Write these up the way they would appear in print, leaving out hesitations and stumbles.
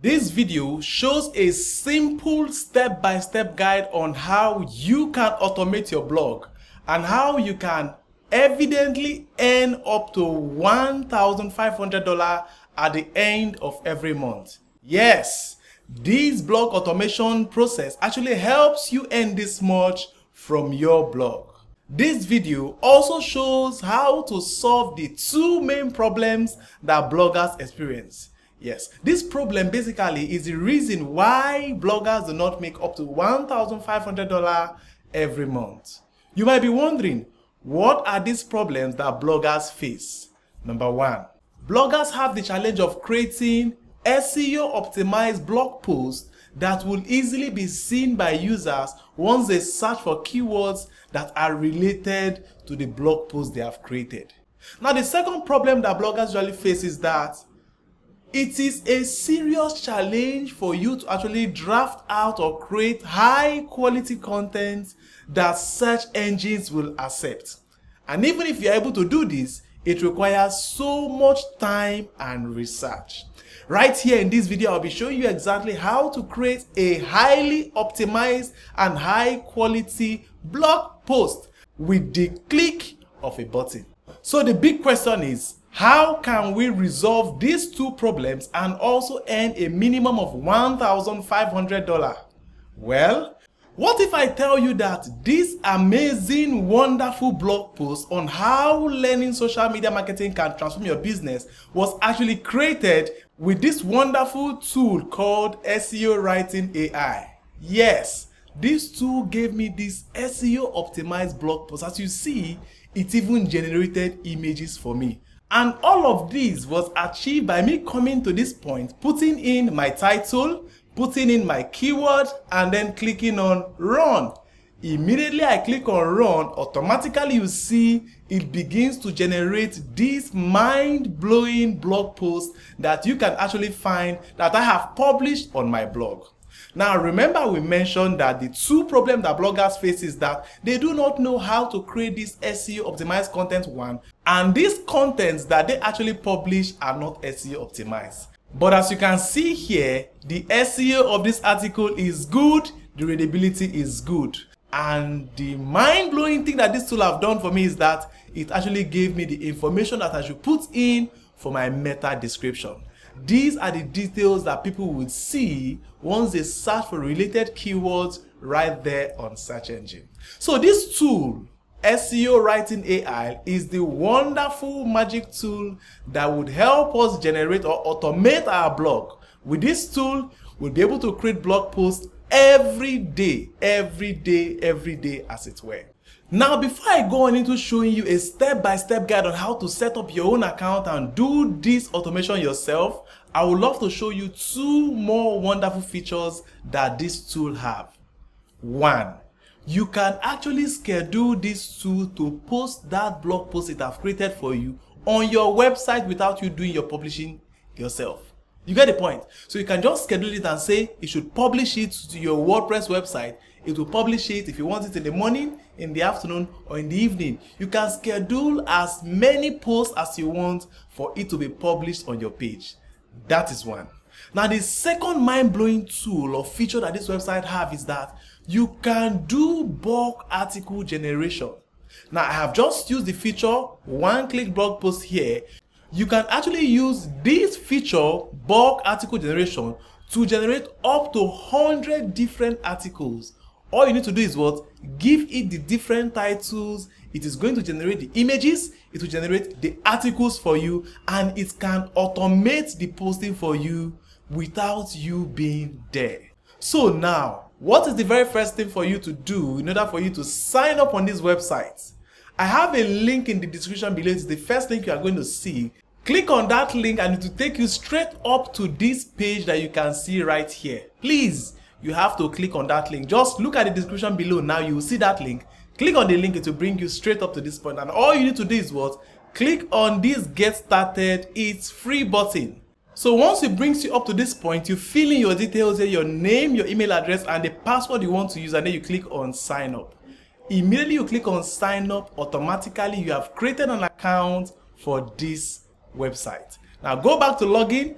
This video shows a simple step-by-step guide on how you can automate your blog and how you can evidently earn up to $1,500 at the end of every month. Yes, this blog automation process actually helps you earn this much from your blog. This video also shows how to solve the two main problems that bloggers experience. Yes, this problem basically is the reason why bloggers do not make up to $1,500 every month. You might be wondering, what are these problems that bloggers face? Number one, bloggers have the challenge of creating SEO optimized blog posts that will easily be seen by users once they search for keywords that are related to the blog post they have created. Now, the second problem that bloggers usually face is that it is a serious challenge for you to actually draft out or create high quality content that search engines will accept. And even if you're able to do this, it requires so much time and research. Right here in this video, I'll be showing you exactly how to create a highly optimized and high quality blog post with the click of a button. So the big question is, how can we resolve these two problems and also earn a minimum of $1,500? Well, what if I tell you that this amazing, wonderful blog post on how learning social media marketing can transform your business was actually created with this wonderful tool called SEO Writing AI? Yes, this tool gave me this SEO optimized blog post. As you see, it even generated images for me. And all of this was achieved by me coming to this point, putting in my title, putting in my keyword, and then clicking on run. Immediately I click on run, automatically you see it begins to generate this mind-blowing blog post that you can actually find that I have published on my blog. Now remember, we mentioned that the two problems that bloggers face is that they do not know how to create this SEO optimized content one, and these contents that they actually publish are not SEO optimized. But as you can see here, the SEO of this article is good, the readability is good. And the mind-blowing thing that this tool have done for me is that it actually gave me the information that I should put in for my meta description. These are the details that people would see once they search for related keywords right there on search engine. So this tool, SEO Writing AI, is the wonderful magic tool that would help us generate or automate our blog. With this tool, we'll be able to create blog posts every day, as it were. Now, before I go on into showing you a step-by-step guide on how to set up your own account and do this automation yourself, I would love to show you two more wonderful features that this tool have. One, you can actually schedule this tool to post that blog post it has created for you on your website without you doing your publishing yourself. You get the point? So you can just schedule it and say you should publish it to your WordPress website. It will publish it if you want it in the morning, in the afternoon, or in the evening. You can schedule as many posts as you want for it to be published on your page. That is one. Now, the second mind-blowing tool or feature that this website have is that you can do bulk article generation. Now, I have just used the feature one-click blog post here. You can actually use this feature, bulk article generation, to generate up to 100 different articles. All you need to do is what? Give it the different titles. It is going to generate the images, it will generate the articles for you, and it can automate the posting for you without you being there. So now, what is the very first thing for you to do in order for you to sign up on this website? I have a link in the description below. It's the first link you are going to see. Click on that link and it will take you straight up to this page that you can see right here. Please, you have to click on that link. Just look at the description below. Now you will see that link. Click on the link, it will bring you straight up to this point. And all you need to do is what? Click on this Get Started, it's free button. So once it brings you up to this point, you fill in your details here, your name, your email address, and the password you want to use, and then you click on sign up. Immediately you click on sign up, automatically you have created an account for this website. Now go back to login.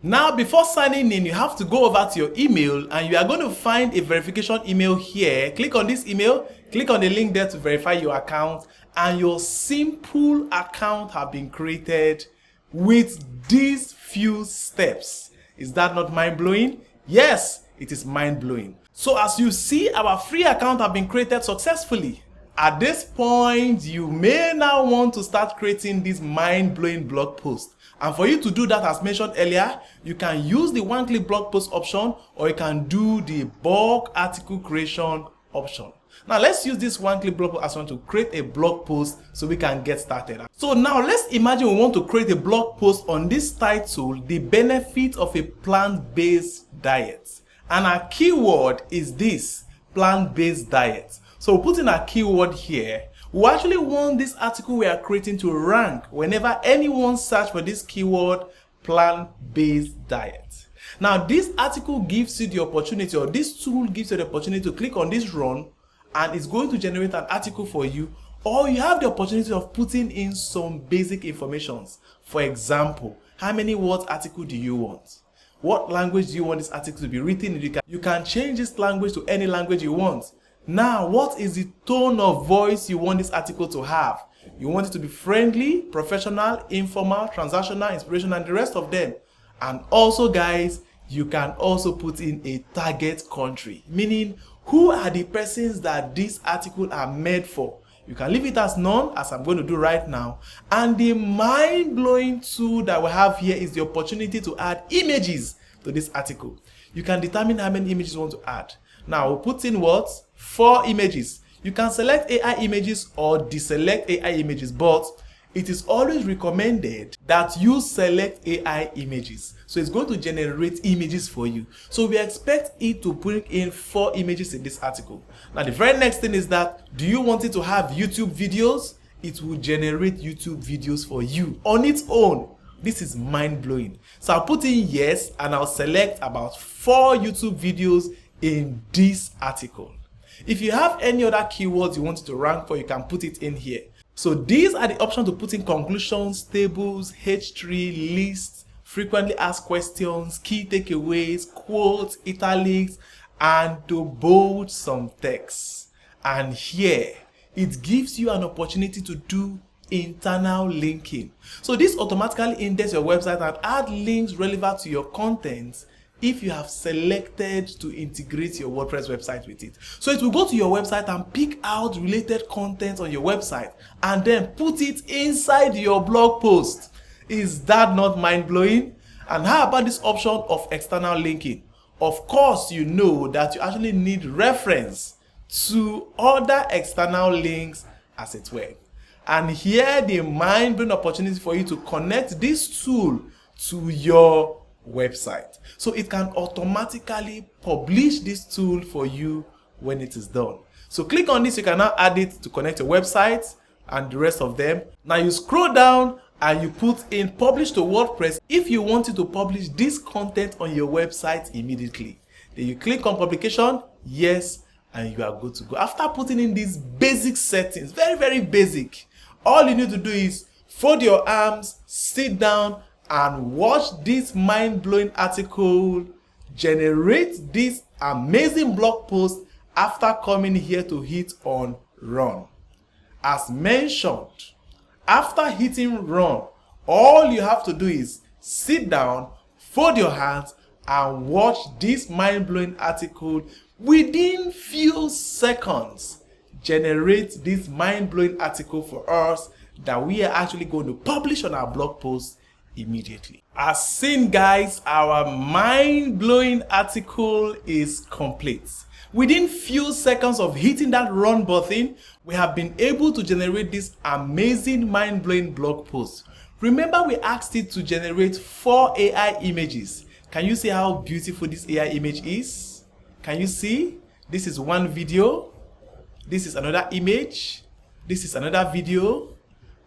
Now, before signing in, you have to go over to your email and you are going to find a verification email here. Click on this email, click on the link there to verify your account, and your simple account have been created with these few steps. Is that not mind-blowing? Yes, it is mind-blowing. So as you see, our free account have been created successfully. At this point, you may now want to start creating this mind-blowing blog post. And for you to do that, as mentioned earlier, you can use the one-click blog post option, or you can do the bulk article creation option. Now let's use this one-click blog post option to create a blog post so we can get started. So now let's imagine we want to create a blog post on this title, the benefit of a plant-based diet. And our keyword is this, plant-based diet. So we'll put in our keyword here. We actually want this article we are creating to rank whenever anyone search for this keyword, plant-based diet. Now this article gives you the opportunity, or this tool gives you the opportunity to click on this run, and it's going to generate an article for you, or you have the opportunity of putting in some basic informations. For example, how many words article do you want? What language do you want this article to be written in? You can change this language to any language you want. Now, what is the tone of voice you want this article to have? You want it to be friendly, professional, informal, transactional, inspirational, and the rest of them. And also, guys, you can also put in a target country, meaning who are the persons that this article are made for. You can leave it as none, as I'm going to do right now. And the mind-blowing tool that we have here is the opportunity to add images to this article. You can determine how many images you want to add. Now, we'll put in what? 4 images. You can select AI images or deselect AI images, but it is always recommended that you select AI images. So it's going to generate images for you. So we expect it to bring in 4 images in this article. Now, the very next thing is that, do you want it to have YouTube videos? It will generate YouTube videos for you on its own. This is mind-blowing. So I'll put in yes, and I'll select about 4 YouTube videos in this article. If you have any other keywords you want it to rank for, you can put it in here. So these are the options to put in conclusions, tables, H3, lists, frequently asked questions, key takeaways, quotes, italics, and to bold some text. And here, it gives you an opportunity to do internal linking. So this automatically indexes your website and add links relevant to your content if you have selected to integrate your WordPress website with it. So it will go to your website and pick out related content on your website and then put it inside your blog post. Is that not mind-blowing? And how about this option of external linking? Of course, you know that you actually need reference to other external links, as it were. And here, the mind-blowing opportunity for you to connect this tool to your website. So it can automatically publish this tool for you when it is done. So click on this, you can now add it to connect your website and the rest of them. Now you scroll down and you put in publish to WordPress if you wanted to publish this content on your website immediately. Then you click on publication, yes, and you are good to go. After putting in these basic settings, very basic, all you need to do is fold your arms, sit down, and watch this mind-blowing article generate this amazing blog post after coming here to hit on run. As mentioned, after hitting run, all you have to do is sit down, fold your hands, and watch this mind-blowing article within few seconds generate this mind-blowing article for us that we are actually going to publish on our blog post immediately. As seen, guys, our mind-blowing article is complete. Within few seconds of hitting that run button, we have been able to generate this amazing mind-blowing blog post. Remember, we asked it to generate 4 AI images. Can you see how beautiful this AI image is? Can you see? This is one video. This is another image. This is another video.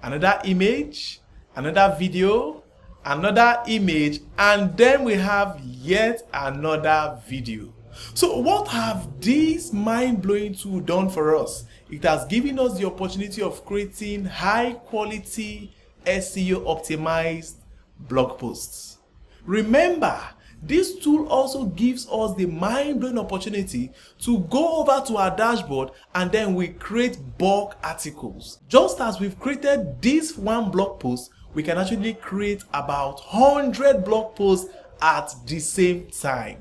Another image. Another video. Another image, and then we have yet another video. So what have these mind-blowing tools done for us? It has given us the opportunity of creating high quality SEO optimized blog posts. Remember, this tool also gives us the mind-blowing opportunity to go over to our dashboard and then we create bulk articles. Just as we've created this one blog post, we can actually create about 100 blog posts at the same time.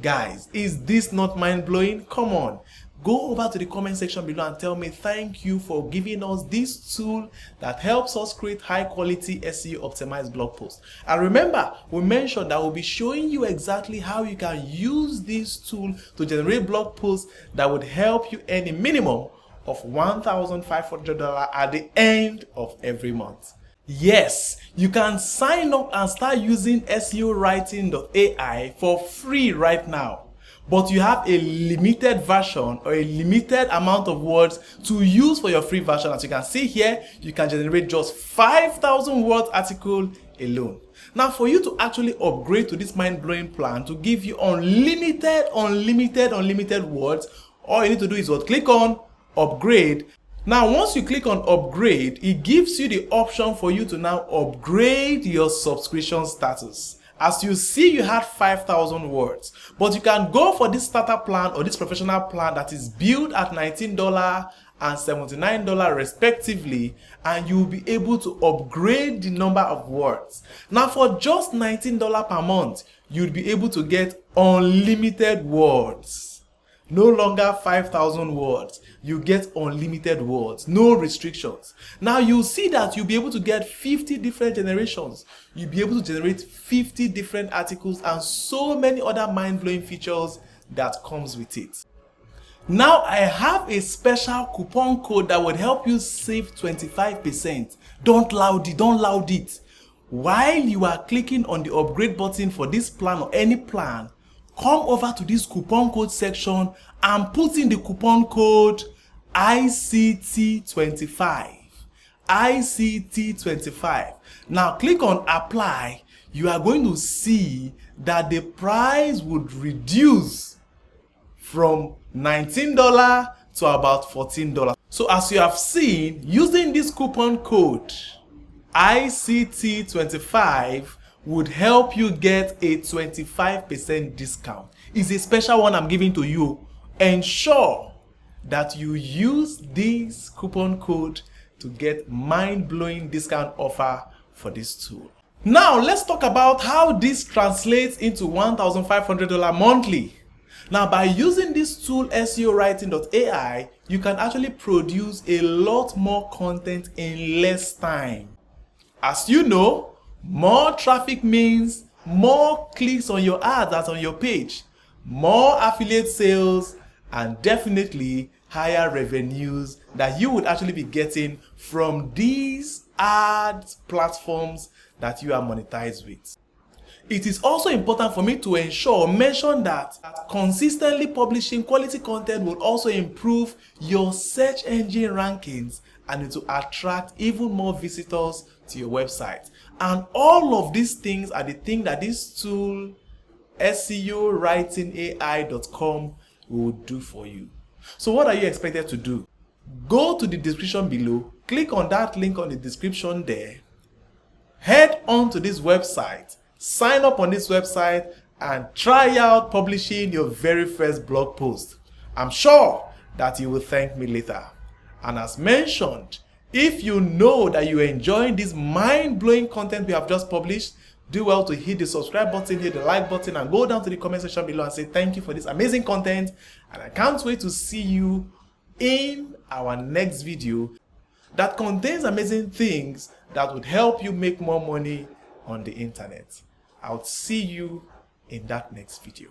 Guys, is this not mind-blowing? Come on. Go over to the comment section below and tell me thank you for giving us this tool that helps us create high quality SEO optimized blog posts. And remember, we mentioned that we'll be showing you exactly how you can use this tool to generate blog posts that would help you earn a minimum of $1,500 at the end of every month. Yes, you can sign up and start using SEO Writing AI for free right now. But you have a limited version or a limited amount of words to use for your free version. As you can see here, you can generate just 5,000 words article alone. Now, for you to actually upgrade to this mind-blowing plan to give you unlimited words, all you need to do is what? Click on upgrade. Now, once you click on upgrade, it gives you the option for you to now upgrade your subscription status. As you see, you had 5,000 words, but you can go for this starter plan or this professional plan that is built at $19 and $79 respectively, and you'll be able to upgrade the number of words. Now, for just $19 per month, you'll be able to get unlimited words. No longer 5,000 words. You get unlimited words, no restrictions. Now you'll see that you'll be able to get 50 different generations. You'll be able to generate 50 different articles and so many other mind-blowing features that comes with it. Now I have a special coupon code that would help you save 25%. Don't loud it. While you are clicking on the upgrade button for this plan or any plan, come over to this coupon code section and put in the coupon code ICT25. ICT25. Now click on apply. You are going to see that the price would reduce from $19 to about $14. So as you have seen, using this coupon code ICT25 would help you get a 25% discount. It's a special one I'm giving to you. Ensure that you use this coupon code to get mind-blowing discount offer for this tool. Now let's talk about how this translates into $1,500 monthly. Now by using this tool SEO Writing AI, you can actually produce a lot more content in less time. As you know, more traffic means more clicks on your ads that's on your page, more affiliate sales, and definitely higher revenues that you would actually be getting from these ad platforms that you are monetized with. It is also important for me to mention that consistently publishing quality content will also improve your search engine rankings and it will attract even more visitors to your website. And all of these things are the things that this tool SEOWritingAI.com will do for you. So what are you expected to do? Go to the description below, click on that link on the description there, head on to this website, sign up on this website and try out publishing your very first blog post. I'm sure that you will thank me later. And as mentioned, if you know that you're enjoying this mind-blowing content we have just published, do well to hit the subscribe button, hit the like button, and go down to the comment section below and say thank you for this amazing content. And I can't wait to see you in our next video that contains amazing things that would help you make more money on the internet. I'll see you in that next video.